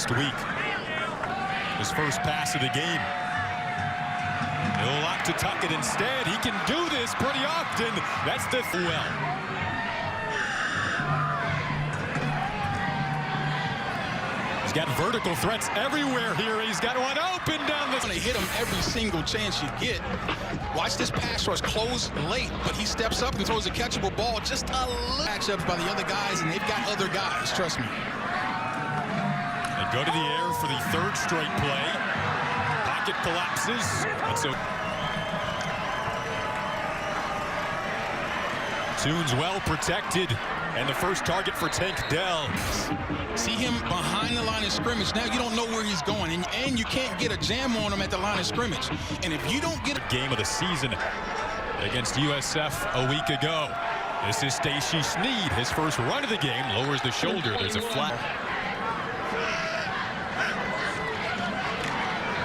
last week. His first pass of the game. He'll lock to tuck it instead. He can do this pretty often. That's the well. He's got vertical threats everywhere here. He's got one open down the... Going to hit him every single chance you get. Watch this pass rush close late, but he steps up and throws a catchable ball just a little. Matchups by the other guys, and they've got other guys, trust me. They go to the air for the third straight play. Pocket collapses. And so Tune's well protected. And the first target for Tank Dell. See him behind the line of scrimmage. Now you don't know where he's going, and you can't get a jam on him at the line of scrimmage. And if you don't get a game of the season against USF a week ago. This is Stacy Sneed. His first run of the game lowers the shoulder. There's a flat.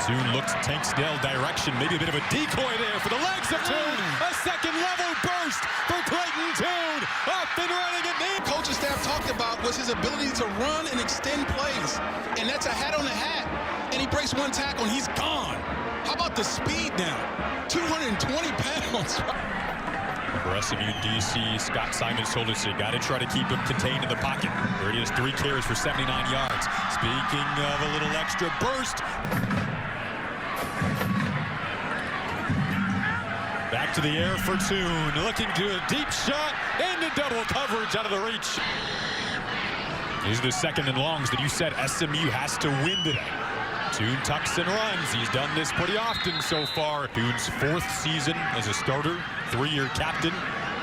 Tune looks Tank Dell direction. Maybe a bit of a decoy there for the legs of Tune. A second level burst for Clayton Tune. Up and running at me. Coaching staff talked about was his ability to run and extend plays. And that's a hat on a hat. And he breaks one tackle and he's gone. How about the speed now? 220 pounds. For SMU DC, Scott Simons told us you got to try to keep him contained in the pocket. There he is, 3 carries for 79 yards. Speaking of a little extra burst. Back to the air for Tune, looking to a deep shot into double coverage out of the reach. These are the second and longs that you said SMU has to win today. Tune tucks and runs. He's done this pretty often so far. Tune's 4th season as a starter, 3-year captain.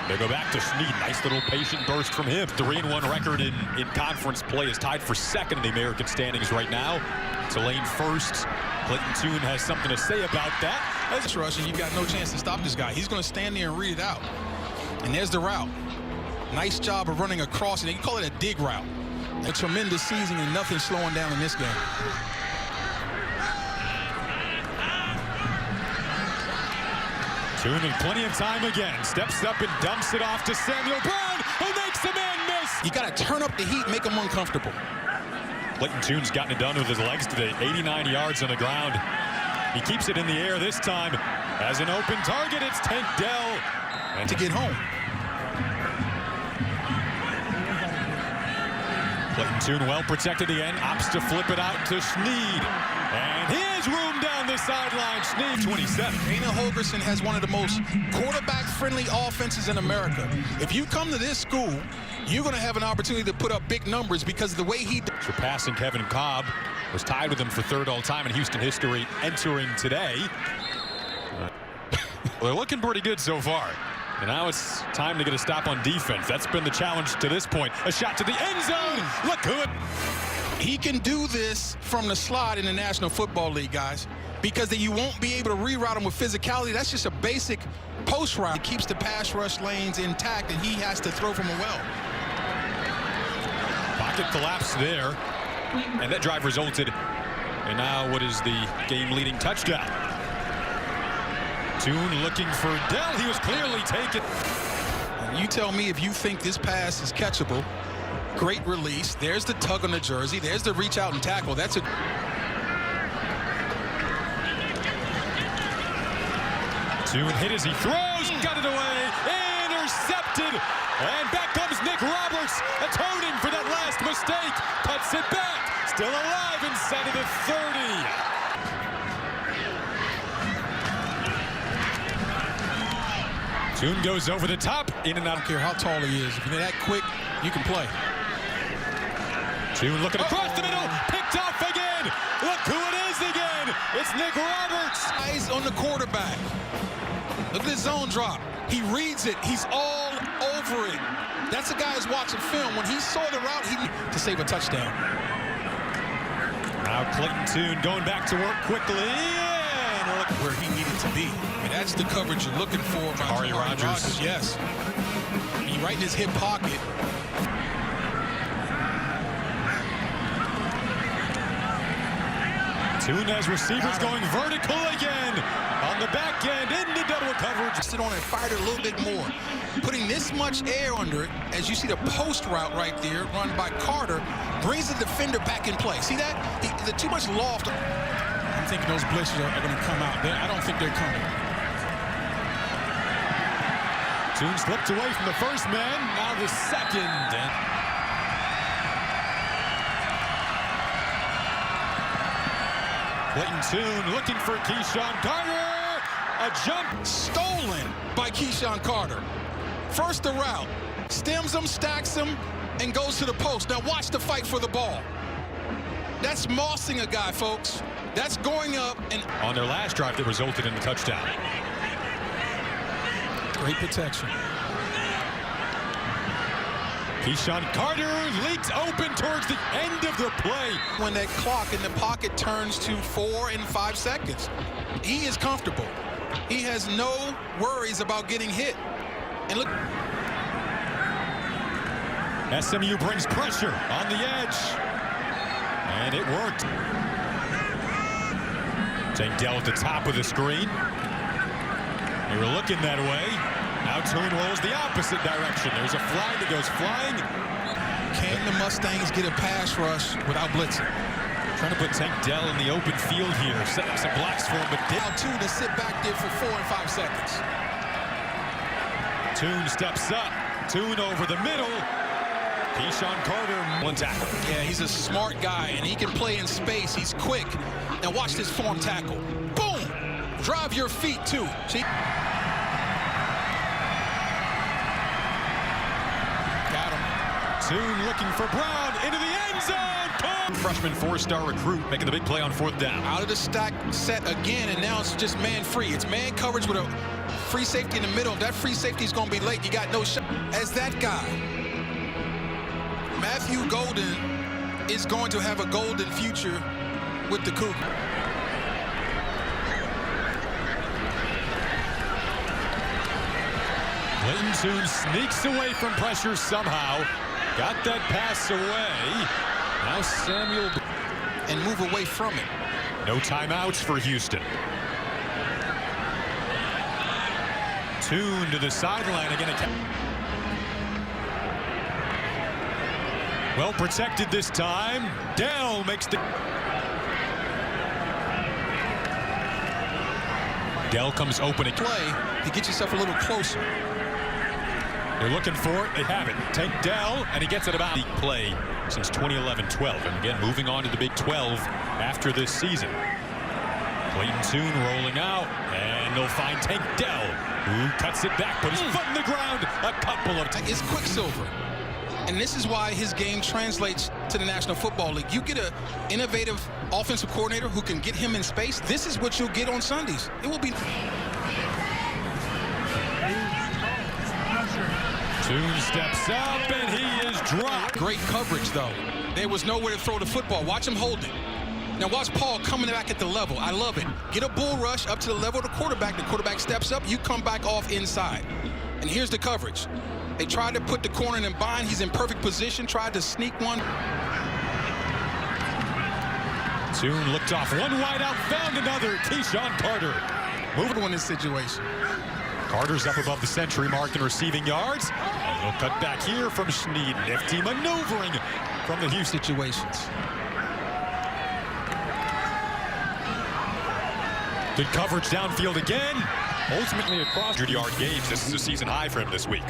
They go back to Sneed. Nice little patient burst from him. 3-1 record in conference play, is tied for 2nd in the American standings right now. Tulane 1st. Clayton Tune has something to say about that. As rushing, you've got no chance to stop this guy. He's going to stand there and read it out. And there's the route. Nice job of running across it. You call it a dig route. A tremendous season and nothing slowing down in this game. Tune with plenty of time again. Steps up and dumps it off to Samuel Brown, who makes the man miss. You got to turn up the heat, make him uncomfortable. Clayton Tune's gotten it done with his legs today. 89 yards on the ground. He keeps it in the air this time. As an open target, it's Tank Dell. And to get home. Clayton Tune well protected the end. Opts to flip it out to Sneed. And his room down the sideline. Sneed, 27. Dana Holgorsen has one of the most quarterback-friendly offenses in America. If you come to this school, you're going to have an opportunity to put up big numbers because of the way he... Surpassing Kevin Cobb. Was tied with him for 3rd all-time in Houston history entering today. Well, they're looking pretty good so far. And now it's time to get a stop on defense. That's been the challenge to this point. A shot to the end zone. Look good. He can do this from the slot in the National Football League, guys, because you won't be able to reroute him with physicality. That's just a basic post route. It keeps the pass rush lanes intact, and he has to throw from a well. Pocket collapse there. And that drive resulted in now what is the game-leading touchdown. Tune looking for Dell. He was clearly taken. You tell me if you think this pass is catchable. Great release. There's the tug on the jersey. There's the reach out and tackle. That's a... Tune hit as he throws. Got it away. Intercepted. And back comes Nick Roberts, atoning for that last mistake. Cuts it back. Still alive inside of the 30. Tune goes over the top, in and out. I don't care how tall he is. If you're that quick, you can play. Tune looking across the middle, picked off again. Look who it is again. It's Nick Roberts. Eyes on the quarterback. Look at his zone drop. He reads it. He's all over it. That's the guy who's watching film. When he saw the route, he to save a touchdown. Now Clayton Tune going back to work quickly. And look where he needed to be. And that's the coverage you're looking for. Ari Rogers. Yes. He right in his hip pocket. Tune has receivers going vertical again. on the back end into double coverage. Sit on and fired it a little bit more. Putting this much air under it, as you see the post route right there, run by Carter, brings the defender back in play. See that? The too much loft. I'm thinking those blitzes are going to come out. I don't think they're coming. Tune slipped away from the first man, now the second. Clayton Tune looking for Keyshawn Carter. A jump Stolen by Keyshawn Carter. First the route, stems him, stacks him, and goes to the post. Now watch the fight for the ball. That's mossing a guy, folks. That's going up and on their last drive that resulted in the touchdown. Great protection. Keyshawn Carter leaks open towards the end of the play. When that clock in the pocket turns to 4 and 5 seconds, he is comfortable. He has no worries about getting hit. And look. SMU brings pressure on the edge. And it worked. Tank Dell at the top of the screen. They were looking that way. Now Tune rolls the opposite direction. There's a flag that goes flying. Can the Mustangs get a pass rush without blitzing? Trying to put Tank Dell in the open field here. Setting up some blocks for him, but Now Tune to sit back there for 4 and 5 seconds. Tune steps up. Tune over the middle. Keyshawn Carter, one tackle. Yeah, he's a smart guy, and he can play in space. He's quick. Now watch this form tackle. Boom! Drive your feet, too. See? Got him. Tune looking for Brown into the end zone. Freshman 4-star recruit making the big play on 4th down. Out of the stack set again, and now it's just man free. It's man coverage with a free safety in the middle. If that free safety is going to be late, you got no shot. As that guy, Matthew Golden is going to have a golden future with the Cougar. Clayton Tune sneaks away from pressure somehow. Got that pass away. Now Samuel. And move away from it. No timeouts for Houston. Tune to the sideline again. Well protected this time. Dell makes the. Dell comes open again. Play to get yourself a little closer. They're looking for it. They have it. Tank Dell, and he gets it about the play since 2011-12. And again, moving on to the Big 12 after this season. Clayton Tune rolling out, and they'll find Tank Dell, who cuts it back, put his foot in the ground a couple of times. It's Quicksilver. And this is why his game translates to the National Football League. You get an innovative offensive coordinator who can get him in space. This is what you'll get on Sundays. It will be. Tune steps up, and he is dropped. Great coverage, though. There was nowhere to throw the football. Watch him hold it. Now watch Paul coming back at the level. I love it. Get a bull rush up to the level of the quarterback. The quarterback steps up. You come back off inside. And here's the coverage. They tried to put the corner in bind. He's in perfect position. Tried to sneak one. Tune looked off one wide out, found another. Keyshawn Carter. Moving in this situation. Carter's up above the century mark in receiving yards. A little cut back here from Schneed. Nifty maneuvering from the Houston Situations. Good coverage downfield again. Ultimately across 100-yard games. This is a season high for him this week.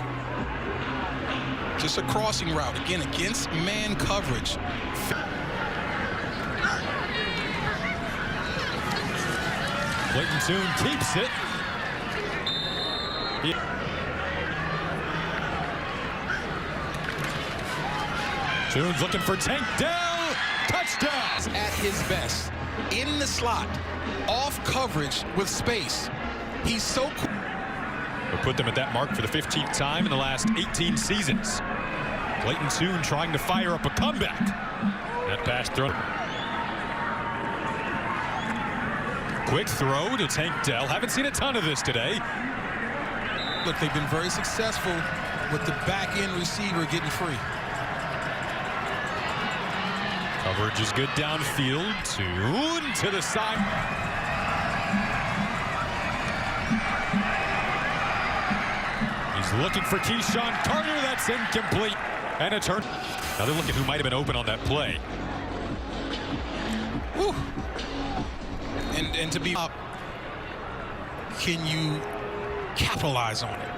Just a crossing route. Again, against man coverage. Clayton Tune keeps it. Tune's looking for Tank Dell. Touchdown. At his best. In the slot. Off coverage with space. He's so cool. We'll put them at that mark for the 15th time in the last 18 seasons. Clayton Tune trying to fire up a comeback. That pass thrown. Quick throw to Tank Dell. Haven't seen a ton of this today. Look, they've been very successful with the back-end receiver getting free. Coverage is good downfield. Tune to the side. He's looking for Keyshawn Carter. That's incomplete. And a turn. Now they're looking who might have been open on that play. Woo. And to be up, can you capitalize on it?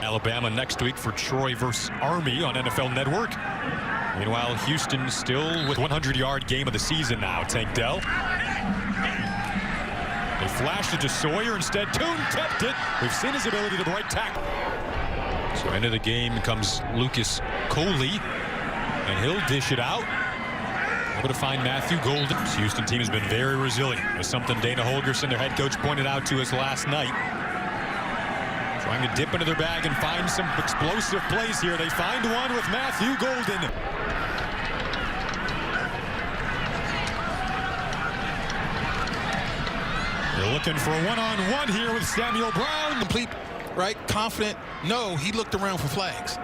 Alabama next week for Troy versus Army on NFL Network. Meanwhile, Houston still with 100-yard game of the season now. Tank Dell. They flashed it to Sawyer. Instead, Toon kept it. We've seen his ability to break tackle. So into the game comes Lucas Coley, and he'll dish it out. Able to find Matthew Golden. This Houston team has been very resilient. It's something Dana Holgerson, their head coach, pointed out to us last night. Trying to dip into their bag and find some explosive plays here. They find one with Matthew Golden. They're looking for a one-on-one here with Samuel Brown. Complete, right? Confident. No, he looked around for flags.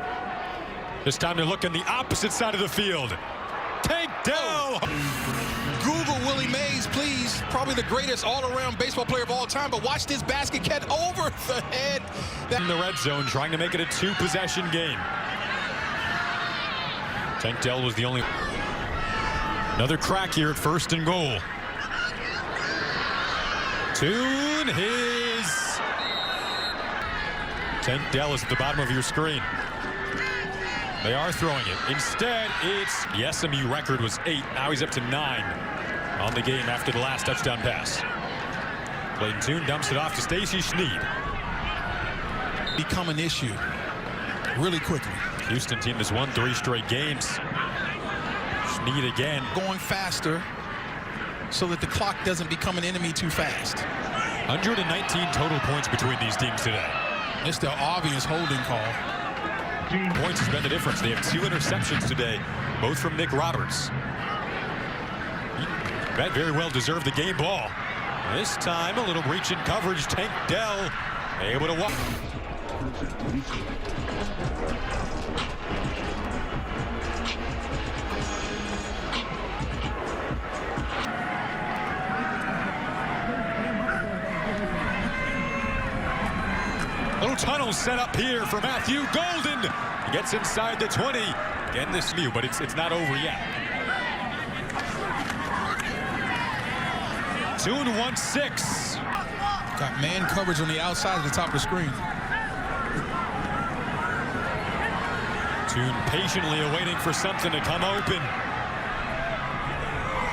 This time they're looking the opposite side of the field. Tank Dell. Google Willie Mays, please. Probably the greatest all-around baseball player of all time. But watch this basket catch over the head. In the red zone, trying to make it a two-possession game. Tank Dell was the only. Another crack here at 1st and goal. Toon his. Tank Dell is at the bottom of your screen. They are throwing it. Instead, it's the SMU record was 8. Now he's up to 9 on the game after the last touchdown pass. Clayton Toon dumps it off to Stacy Schneed. Become an issue really quickly. Houston team has won 3 straight games. Schneed again. Going faster so that the clock doesn't become an enemy too fast. 119 total points between these teams today. It's the obvious holding call. Points has been the difference. They have 2 interceptions today, both from Nick Roberts. That very well deserved the game ball. This time, a little reach in coverage. Tank Dell able to walk. Little tunnel set up here for Matthew Golden. He gets inside the 20. Again, this new, but it's not over yet. Toon 1-6. Got man coverage on the outside of the top of the screen. Toon patiently awaiting for something to come open.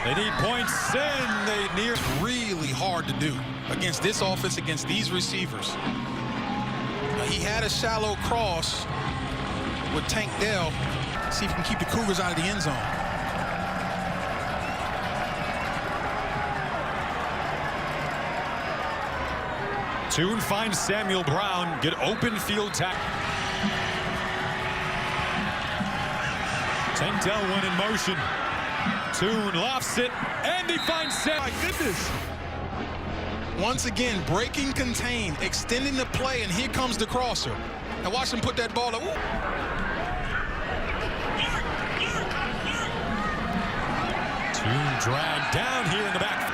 They need points, and they near. It's really hard to do against this offense, against these receivers. He had a shallow cross with Tank Dell. See if he can keep the Cougars out of the end zone. Toon finds Samuel Brown. Get open field tackle. Tank Dell one in motion. Toon lofts it, and he finds Sam. My goodness. Once again, breaking contain, extending the play, and here comes the crosser. And watch him put that ball up. Toon dragged down here in the back.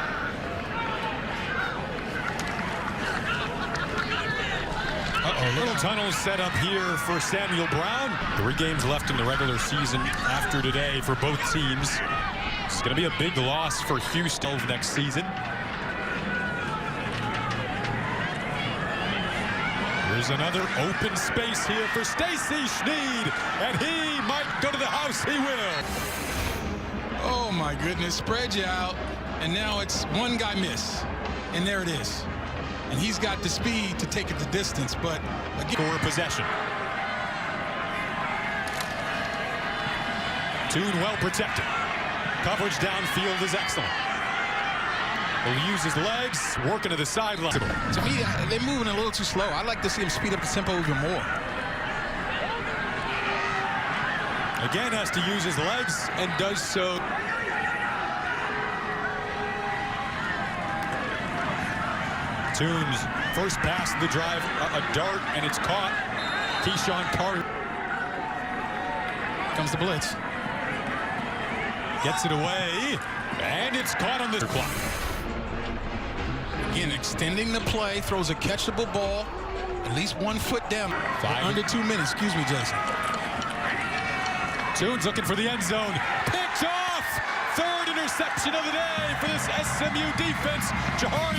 Little tunnel set up here for Samuel Brown. 3 games left in the regular season after today for both teams. It's going to be a big loss for Houston next season. There's another open space here for Stacy Schneed, and he might go to the house. He will. Oh my goodness, spread you out, and now it's one guy miss, and there it is. And he's got the speed to take it the distance, but again, for a possession. Toon well protected. Coverage downfield is excellent. He'll use his legs, working to the sideline. To me, they're moving a little too slow. I'd like to see him speed up the tempo even more. Again, has to use his legs and does so. Toon's first pass of the drive, a dart, and it's caught. Keyshawn Carter. Comes the blitz. Gets it away, and it's caught on the clock. Again, extending the play, throws a catchable ball, at least 1 foot down. Under 2 minutes. Excuse me, Jason. Tunes looking for the end zone. Picked off! Third interception of the day for this SMU defense. Jahari